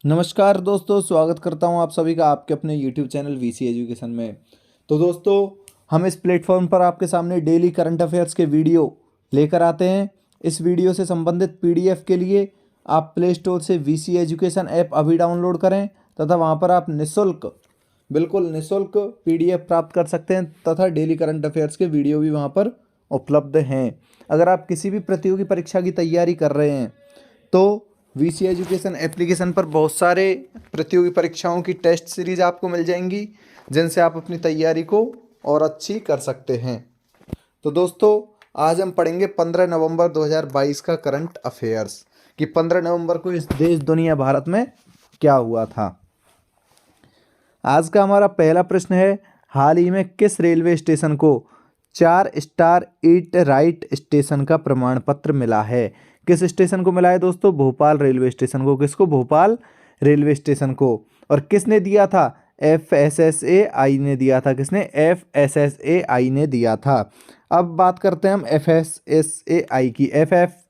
नमस्कार दोस्तों, स्वागत करता हूं आप सभी का आपके अपने YouTube चैनल वीसी एजुकेशन में। तो दोस्तों, हम इस प्लेटफॉर्म पर आपके सामने डेली करंट अफेयर्स के वीडियो लेकर आते हैं। इस वीडियो से संबंधित पीडीएफ के लिए आप प्ले स्टोर से वीसी एजुकेशन ऐप अभी डाउनलोड करें तथा वहां पर आप बिल्कुल निःशुल्क पीडीएफ प्राप्त कर सकते हैं तथा डेली करंट अफेयर्स के वीडियो भी वहां पर उपलब्ध हैं। अगर आप किसी भी प्रतियोगी परीक्षा की तैयारी कर रहे हैं तो वीसी एजुकेशन एप्लीकेशन पर बहुत सारे प्रतियोगी परीक्षाओं की टेस्ट सीरीज आपको मिल जाएंगी, जिनसे आप अपनी तैयारी को और अच्छी कर सकते हैं। तो दोस्तों, आज हम पढ़ेंगे 15 नवंबर 2022 का करंट अफेयर्स कि 15 नवंबर को इस देश दुनिया भारत में क्या हुआ था। आज का हमारा पहला प्रश्न है, हाल ही में किस रेलवे स्टेशन को 4 स्टार ईट राइट स्टेशन का प्रमाण पत्र मिला है। किस स्टेशन को मिला है दोस्तों? भोपाल रेलवे स्टेशन को। किसको? भोपाल रेलवे स्टेशन को। और किसने दिया था? FSSAI ने दिया था। किसने? FSSAI ने दिया था। अब बात करते हैं हम FSSAI की।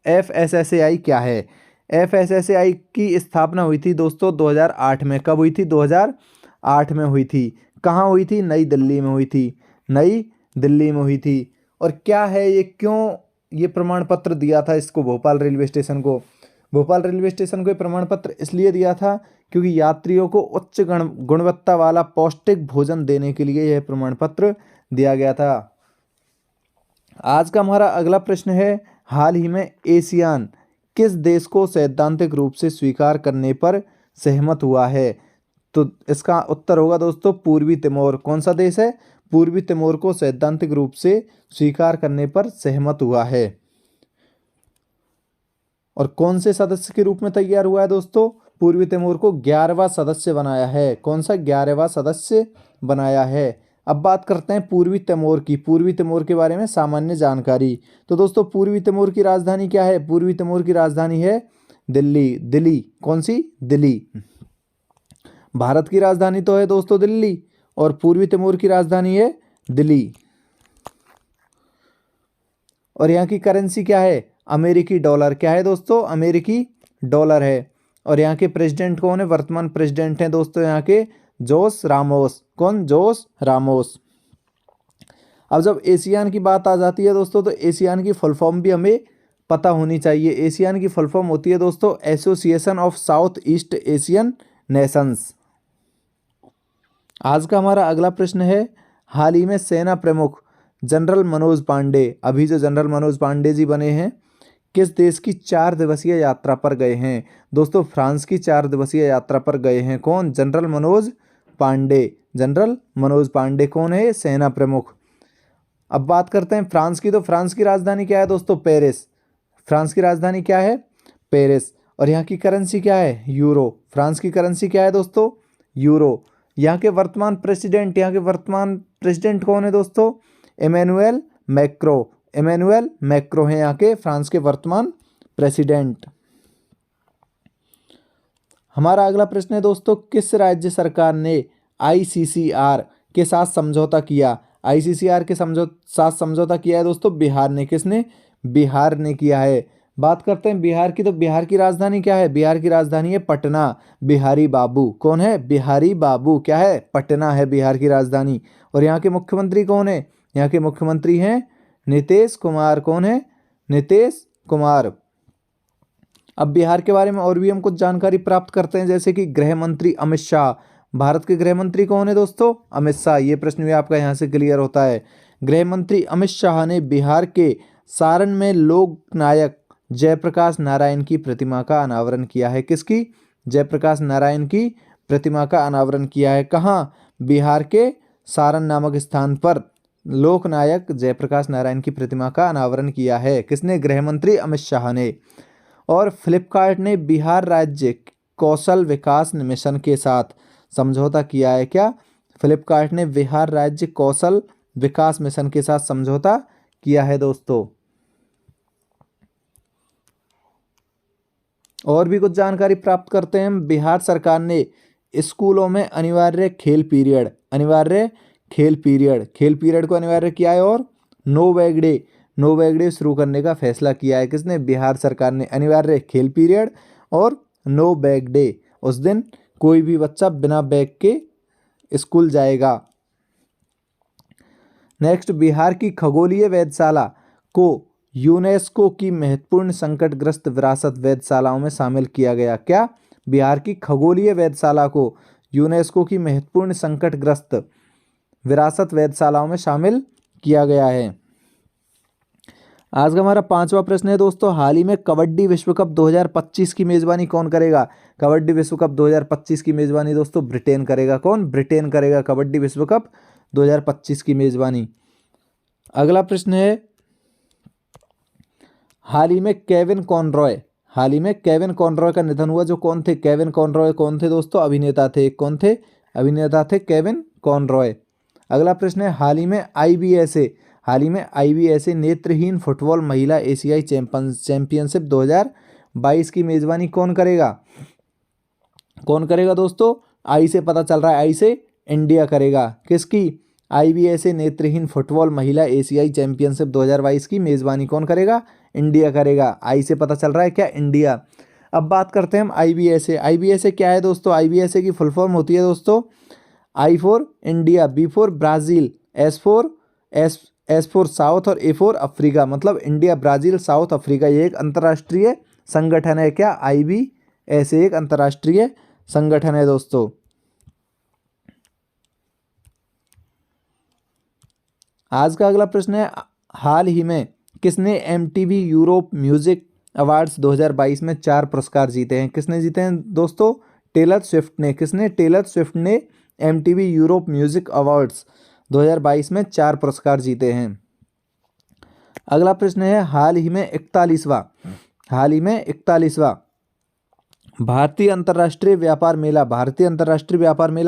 FSSAI क्या है? FSSAI की स्थापना हुई थी दोस्तों 2008 में। कब हुई थी? 2008 में हुई थी। कहाँ हुई थी? नई दिल्ली में हुई थी। नई दिल्ली में हुई थी। और क्या है ये, क्यों ये प्रमाण पत्र दिया था इसको, भोपाल रेलवे स्टेशन को? भोपाल रेलवे स्टेशन को ये प्रमाण पत्र इसलिए दिया था क्योंकि यात्रियों को उच्च गुणवत्ता वाला पौष्टिक भोजन देने के लिए यह प्रमाण पत्र दिया गया था। आज का हमारा अगला प्रश्न है, हाल ही में एशियान किस देश को सैद्धांतिक रूप से स्वीकार करने पर सहमत हुआ है? तो इसका उत्तर होगा दोस्तों पूर्वी तिमोर। कौन सा देश है? पूर्वी तिमोर को सैद्धांतिक रूप से स्वीकार करने पर सहमत हुआ है। और कौन से सदस्य के रूप में तैयार हुआ है दोस्तों? पूर्वी तिमोर को 11वां सदस्य बनाया है। कौन सा? 11वां सदस्य बनाया है। अब बात करते हैं पूर्वी तिमोर की। पूर्वी तिमोर के बारे में सामान्य जानकारी। तो दोस्तों, पूर्वी तिमोर की राजधानी क्या है? पूर्वी तिमोर की राजधानी है दिल्ली। दिल्ली कौन सी? दिल्ली। भारत की राजधानी तो है दोस्तों दिल्ली, और पूर्वी तिमोर की राजधानी है दिल्ली। और यहाँ की करेंसी क्या है? अमेरिकी डॉलर। क्या है दोस्तों? अमेरिकी डॉलर है। और यहाँ के प्रेसिडेंट कौन है? वर्तमान प्रेसिडेंट हैं दोस्तों यहाँ के जोस रामोस। कौन? जोस रामोस। अब जब एशियान की बात आ जाती है दोस्तों, तो एशियान की फुल फॉर्म भी हमें पता होनी चाहिए। एशियान की फुल फॉर्म होती है दोस्तों association of south east Asian Nations. आज का हमारा अगला प्रश्न है, हाल ही में सेना प्रमुख जनरल मनोज पांडे, अभी जो जनरल मनोज पांडे जी बने हैं, किस देश की 4 दिवसीय यात्रा पर गए हैं? दोस्तों, फ्रांस की 4 दिवसीय यात्रा पर गए हैं। कौन? जनरल मनोज पांडे। जनरल मनोज पांडे कौन है? सेना प्रमुख। अब बात करते हैं फ्रांस की। तो फ्रांस की राजधानी क्या है दोस्तों? पेरिस। फ्रांस की राजधानी क्या है? पेरिस। और यहाँ की करेंसी क्या है? यूरो। फ्रांस की करेंसी क्या है दोस्तों? यूरो। यहाँ के वर्तमान प्रेसिडेंट कौन है दोस्तों? Emmanuel Macron. इमैनुअल मैक्रो हैं यहाँ के फ्रांस के वर्तमान प्रेसिडेंट। हमारा अगला प्रश्न है दोस्तों, किस राज्य सरकार ने आईसीसीआर के साथ समझौता किया? आईसीसीआर के साथ समझौता किया है दोस्तों बिहार ने। किसने? बिहार ने किया है। बात करते हैं बिहार की। तो बिहार की राजधानी क्या है? बिहार की राजधानी है पटना। बिहारी बाबू। कौन है? बिहारी बाबू। क्या है? पटना है बिहार की राजधानी। और यहाँ के मुख्यमंत्री कौन है? यहाँ के मुख्यमंत्री हैं नीतीश कुमार। कौन है? नीतीश कुमार। अब बिहार के बारे में और भी हम कुछ जानकारी प्राप्त करते हैं, जैसे कि गृह मंत्री अमित शाह। भारत के गृह मंत्री कौन है दोस्तों? अमित शाह। ये प्रश्न भी आपका यहाँ से क्लियर होता है। गृह मंत्री अमित शाह ने बिहार के सारण में लोकनायक जयप्रकाश नारायण की प्रतिमा का अनावरण किया है। किसकी? जयप्रकाश नारायण की प्रतिमा का अनावरण किया है। कहाँ? बिहार के सारण नामक स्थान पर लोकनायक जयप्रकाश नारायण की प्रतिमा का अनावरण किया है। किसने? गृह मंत्री अमित शाह ने। और फ्लिपकार्ट ने बिहार राज्य कौशल विकास मिशन के साथ समझौता किया है। क्या? फ्लिपकार्ट ने बिहार राज्य कौशल विकास मिशन के साथ समझौता किया है दोस्तों। और भी कुछ जानकारी प्राप्त करते हैं। बिहार सरकार ने स्कूलों में अनिवार्य खेल पीरियड को अनिवार्य किया है। और नो बैग डे शुरू करने का फैसला किया है। किसने? बिहार सरकार ने। अनिवार्य खेल पीरियड और नो बैग डे। उस दिन कोई भी बच्चा बिना बैग के स्कूल जाएगा। नेक्स्ट, बिहार की खगोलीय वेधशाला को यूनेस्को की महत्वपूर्ण संकटग्रस्त विरासत वेधशालाओं में शामिल किया गया। क्या? बिहार की खगोलीय वेधशाला को यूनेस्को की महत्वपूर्ण संकटग्रस्त विरासत वेधशालाओं में शामिल किया गया है। आज का हमारा 5वां प्रश्न है दोस्तों, हाल ही में कबड्डी विश्व कप 2025 की मेजबानी कौन करेगा? कबड्डी विश्व कप 2025 की मेजबानी दोस्तों ब्रिटेन करेगा। कौन? ब्रिटेन करेगा कबड्डी विश्व कप 2025 की मेजबानी। अगला प्रश्न है, हाल ही में केविन कॉनरॉय का निधन हुआ। जो कौन थे? केविन कॉनरॉय कौन थे दोस्तों? अभिनेता थे। कौन थे? अभिनेता थे केविन कॉनरॉय। अगला प्रश्न है, हाल ही में आईबीएसए नेत्रहीन फुटबॉल महिला एशियाई चैंपियनशिप 2022 की मेजबानी कौन करेगा? कौन करेगा दोस्तों? आई से पता चल रहा है, आई से इंडिया करेगा। किसकी? आईबीएसए नेत्रहीन फुटबॉल महिला एशियाई चैंपियनशिप 2022 की मेजबानी कौन करेगा? इंडिया करेगा। आई से पता चल रहा है क्या? इंडिया। अब बात करते हैं हम आईबीएसए क्या है दोस्तों? आईबीएसए की फुल फॉर्म होती है दोस्तों, I for India, B for Brazil, S for South और ए फॉर अफ्रीका। मतलब इंडिया, ब्राज़ील, साउथ अफ्रीका। ये एक अंतर्राष्ट्रीय संगठन है। क्या? आईबीएसए एक अंतर्राष्ट्रीय संगठन है दोस्तों। आज का अगला प्रश्न है, हाल ही में किसने एमटीवी यूरोप म्यूजिक अवार्ड्स 2022 में 4 पुरस्कार जीते हैं? किसने जीते हैं दोस्तों? टेलर स्विफ्ट ने। किसने? टेलर स्विफ्ट ने एमटीवी यूरोप म्यूजिक अवार्ड्स 2022 में 4 पुरस्कार जीते हैं। अगला प्रश्न है, हाल ही में 41वां भारतीय अंतर्राष्ट्रीय व्यापार मेला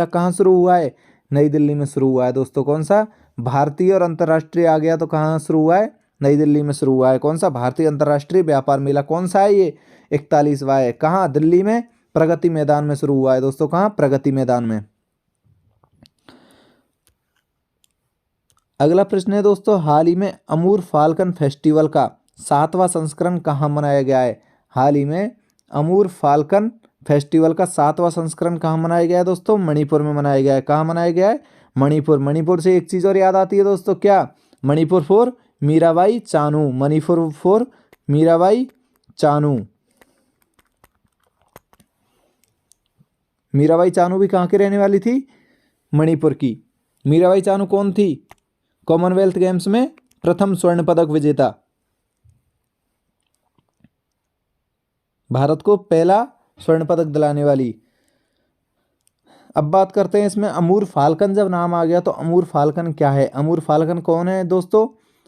कहाँ शुरू हुआ है? नई दिल्ली में शुरू हुआ है दोस्तों। कौन सा? भारतीय और अंतर्राष्ट्रीय आ गया तो कहाँ शुरू हुआ है? नई दिल्ली में शुरू हुआ है। कौन सा? भारतीय अंतर्राष्ट्रीय व्यापार मेला। कौन सा है ये? 41वां है। कहाँ? दिल्ली में प्रगति मैदान में शुरू हुआ है दोस्तों। कहाँ? प्रगति मैदान में। अगला प्रश्न है दोस्तों, हाल ही में अमूर फाल्कन फेस्टिवल का 7वां संस्करण कहाँ मनाया गया है? हाल ही में अमूर फाल्कन फेस्टिवल का 7वां संस्करण कहाँ मनाया गया है दोस्तों? मणिपुर में मनाया गया है। कहाँ मनाया गया है? मणिपुर से एक चीज़ और याद आती है दोस्तों, क्या? मणिपुर फॉर मीराबाई चानू। मणिपुर फॉर मीराबाई चानू। मीराबाई चानू भी कहाँ की रहने वाली थी? मणिपुर की। मीराबाई चानू कौन थी? कॉमनवेल्थ गेम्स में प्रथम स्वर्ण पदक विजेता, भारत को पहला स्वर्ण पदक दिलाने वाली। अब बात करते हैं इसमें अमूर फाल्कन, जब नाम आ गया तो अमूर फाल्कन क्या है? अमूर फाल्कन कौन है दोस्तों?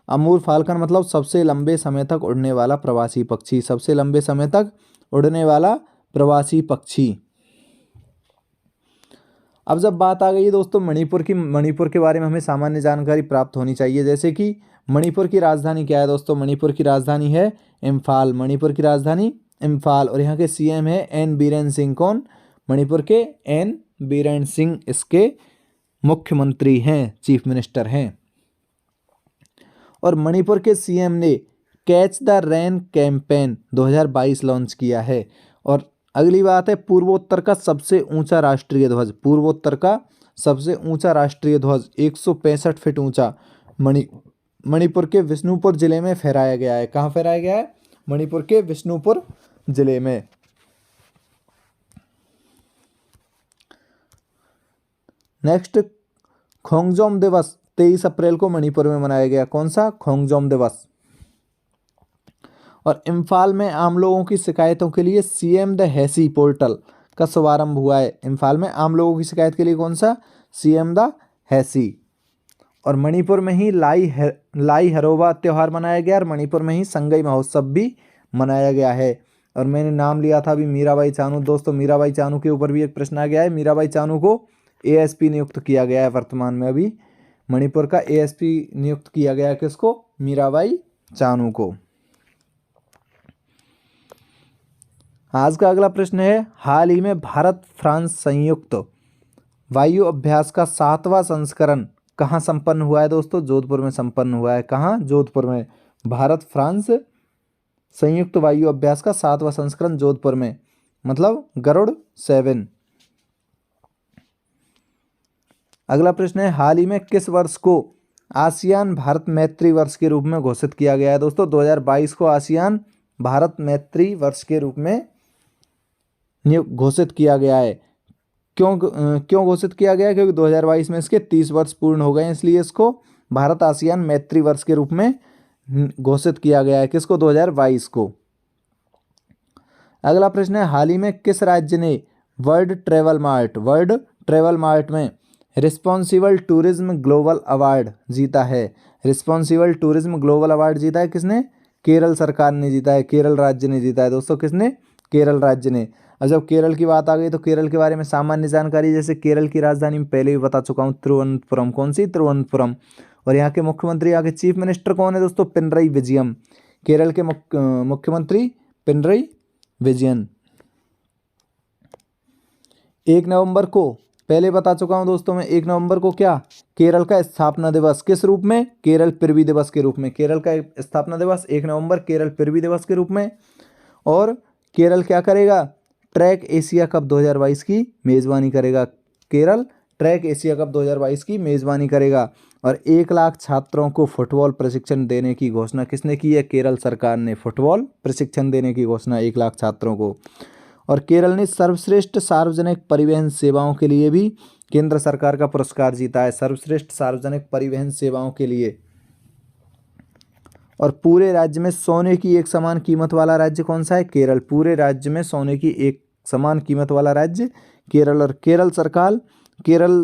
अमूर फाल्कन मतलब सबसे लंबे समय तक उड़ने वाला प्रवासी पक्षी। सबसे लंबे समय तक उड़ने वाला प्रवासी पक्षी। अब जब बात आ गई है दोस्तों मणिपुर के बारे में हमें सामान्य जानकारी प्राप्त होनी चाहिए। जैसे कि मणिपुर की राजधानी क्या है दोस्तों? मणिपुर की राजधानी है इम्फाल। मणिपुर की राजधानी इम्फाल। और यहाँ के सीएम है एन बीरेन सिंह। कौन? मणिपुर के एन बीरेन सिंह इसके मुख्यमंत्री हैं, चीफ मिनिस्टर हैं। और मणिपुर के सीएम ने catch the rain campaign 2022 launch किया है। और अगली बात है, पूर्वोत्तर का सबसे ऊंचा राष्ट्रीय ध्वज। पूर्वोत्तर का सबसे ऊंचा राष्ट्रीय ध्वज 165 फीट ऊंचा मणिपुर के विष्णुपुर जिले में फहराया गया है। कहाँ फहराया गया है? मणिपुर के विष्णुपुर जिले में। नेक्स्ट, खोंगजोम दिवस 23 अप्रैल को मणिपुर में मनाया गया। कौन सा? खोंगजोम दिवस। और इम्फाल में आम लोगों की शिकायतों के लिए सीएम द हैसी पोर्टल का शुभारंभ हुआ है। इम्फाल में आम लोगों की शिकायत के लिए कौन सा? सीएम द हैसी। और मणिपुर में ही लाई हरोबा त्यौहार मनाया गया और मणिपुर में ही संगई महोत्सव भी मनाया गया है। और मैंने नाम लिया था अभी मीराबाई चानू। दोस्तों मीराबाई चानू के ऊपर भी एक प्रश्न आ गया है। मीराबाई चानू को एएसपी नियुक्त किया गया है वर्तमान में। अभी मणिपुर का एएसपी नियुक्त किया गया है। किसको? मीराबाई चानू को। आज का अगला प्रश्न है, हाल ही में भारत फ्रांस संयुक्त वायु अभ्यास का 7वां संस्करण कहाँ संपन्न हुआ है दोस्तों? जोधपुर में संपन्न हुआ है। कहाँ? जोधपुर में। भारत फ्रांस संयुक्त वायु अभ्यास का 7वां संस्करण जोधपुर में मतलब गरुड़ 7। अगला प्रश्न है, हाल ही में किस वर्ष को आसियान भारत मैत्री वर्ष के रूप में घोषित किया गया है? दोस्तों 2022 को आसियान भारत मैत्री वर्ष के रूप में घोषित किया गया है। क्यों घोषित किया गया है? क्योंकि 2022 में इसके 30 वर्ष पूर्ण हो गए, इसलिए इसको भारत आसियान मैत्री वर्ष के रूप में घोषित किया गया है। किसको? 2022 को। अगला प्रश्न है, हाल ही में किस राज्य ने वर्ल्ड ट्रेवल मार्ट में रिस्पॉन्सिबल टूरिज्म ग्लोबल अवार्ड जीता है? रिस्पॉन्सिबल टूरिज्म ग्लोबल अवार्ड जीता है किसने? केरल सरकार ने जीता है, केरल राज्य ने जीता है। दोस्तों किसने? केरल राज्य ने। अब जब केरल की बात आ गई तो केरल के बारे में सामान्य जानकारी, जैसे केरल की राजधानी में पहले भी बता चुका हूँ, तिरुवनंतपुरम। कौन सी? तिरुवनंतपुरम। और यहाँ के मुख्यमंत्री, यहाँ के चीफ मिनिस्टर कौन है दोस्तों? पिनरई विजयम। केरल के मुख्यमंत्री पिनरई विजयन। 1 नवंबर को, पहले बता चुका हूं दोस्तों मैं, 1 नवंबर को क्या? केरल का स्थापना दिवस। किस रूप में? केरल पृथ्वी दिवस के रूप में। केरल का स्थापना दिवस 1 नवंबर केरल पृथ्वी दिवस के रूप में। और केरल क्या करेगा? ट्रैक एशिया कप 2022 की मेज़बानी करेगा। केरल ट्रैक एशिया कप 2022 की मेज़बानी करेगा। और 1 लाख छात्रों को फुटबॉल प्रशिक्षण देने की घोषणा किसने की है? केरल सरकार ने फुटबॉल प्रशिक्षण देने की घोषणा 1 लाख छात्रों को। और केरल ने सर्वश्रेष्ठ सार्वजनिक परिवहन सेवाओं के लिए भी केंद्र सरकार का पुरस्कार जीता है। सर्वश्रेष्ठ सार्वजनिक परिवहन सेवाओं के लिए। और पूरे राज्य में सोने की एक समान कीमत वाला राज्य कौन सा है? केरल। पूरे राज्य में सोने की एक समान कीमत वाला राज्य केरल। और केरल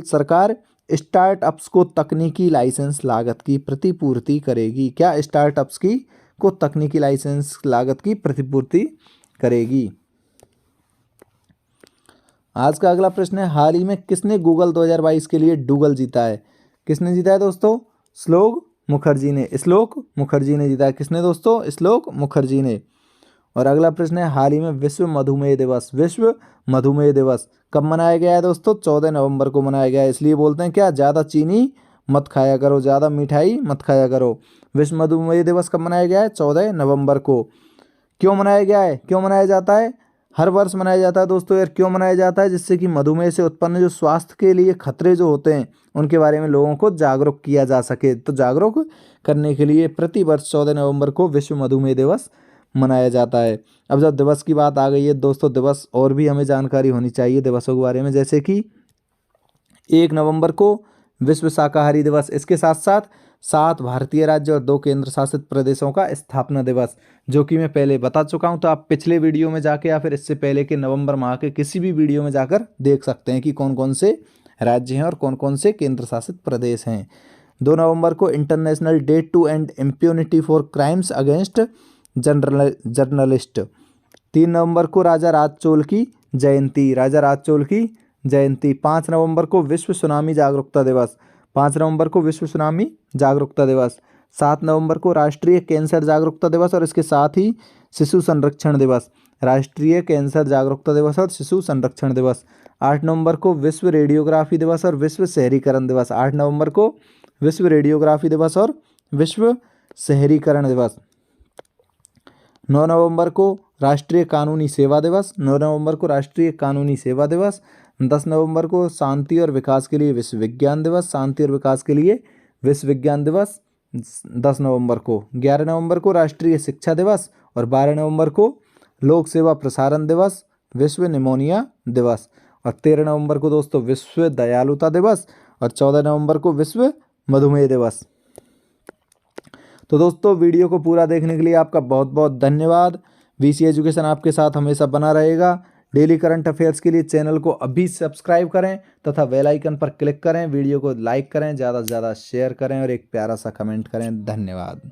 सरकार स्टार्टअप्स को तकनीकी लाइसेंस लागत की प्रतिपूर्ति करेगी। क्या? स्टार्टअप्स को तकनीकी लाइसेंस लागत की प्रतिपूर्ति करेगी। आज का अगला प्रश्न है, हाल ही में किसने गूगल 2022 के लिए डूगल जीता है? किसने जीता है दोस्तों? श्लोक मुखर्जी ने। श्लोक मुखर्जी ने जीता है। किसने दोस्तों? श्लोक मुखर्जी ने। और अगला प्रश्न है, हाल ही में विश्व मधुमेह दिवस कब मनाया गया है दोस्तों? 14 नवंबर को मनाया गया है। इसलिए बोलते हैं क्या? ज़्यादा चीनी मत खाया करो, ज़्यादा मिठाई मत खाया करो। विश्व मधुमेह दिवस कब मनाया गया है? 14 नवंबर को। क्यों मनाया गया है? क्यों मनाया जाता है? हर वर्ष मनाया जाता है दोस्तों यार। क्यों मनाया जाता है? जिससे कि मधुमेह से उत्पन्न जो स्वास्थ्य के लिए खतरे जो होते हैं उनके बारे में लोगों को जागरूक किया जा सके। तो जागरूक करने के लिए प्रति वर्ष 14 नवंबर को विश्व मधुमेह दिवस मनाया जाता है। अब जब दिवस की बात आ गई है दोस्तों, दिवस और भी हमें जानकारी होनी चाहिए दिवसों के बारे में, जैसे कि 1 नवंबर को विश्व शाकाहारी दिवस। इसके साथ साथ 7 भारतीय राज्य और 2 केंद्र शासित प्रदेशों का स्थापना दिवस, जो कि मैं पहले बता चुका हूं। तो आप पिछले वीडियो में जाके या फिर इससे पहले के नवंबर माह के किसी भी वीडियो में जाकर देख सकते हैं कि कौन कौन से राज्य हैं और कौन कौन से केंद्र शासित प्रदेश हैं। 2 नवंबर को international day to end impunity for crimes against journalist. 3 नवंबर को राजा राज चोल की जयंती। 5 नवंबर को विश्व सुनामी जागरूकता दिवस। 5 नवंबर को विश्व सुनामी जागरूकता दिवस। 7 नवंबर को राष्ट्रीय कैंसर जागरूकता दिवस और इसके साथ ही शिशु संरक्षण दिवस। राष्ट्रीय कैंसर जागरूकता दिवस और शिशु संरक्षण दिवस। 8 नवंबर को विश्व रेडियोग्राफी दिवस और विश्व शहरीकरण दिवस। 8 नवंबर को विश्व रेडियोग्राफी दिवस और विश्व शहरीकरण दिवस। 9 नवंबर को राष्ट्रीय कानूनी सेवा दिवस। 9 नवंबर को राष्ट्रीय कानूनी सेवा दिवस। 10 नवंबर को शांति और विकास के लिए विश्व विज्ञान दिवस। शांति और विकास के लिए विश्व विज्ञान दिवस 10 नवंबर को। 11 नवंबर को राष्ट्रीय शिक्षा दिवस और 12 नवंबर को लोक सेवा प्रसारण दिवस, विश्व निमोनिया दिवस। और 13 नवंबर को दोस्तों विश्व दयालुता दिवस और 14 नवंबर को विश्व मधुमेह दिवस। तो दोस्तों वीडियो को पूरा देखने के लिए आपका बहुत बहुत धन्यवाद। वीसी एजुकेशन आपके साथ हमेशा बना रहेगा। डेली करंट अफेयर्स के लिए चैनल को अभी सब्सक्राइब करें तथा बेल आइकन पर क्लिक करें। वीडियो को लाइक करें, ज़्यादा से ज़्यादा शेयर करें और एक प्यारा सा कमेंट करें। धन्यवाद।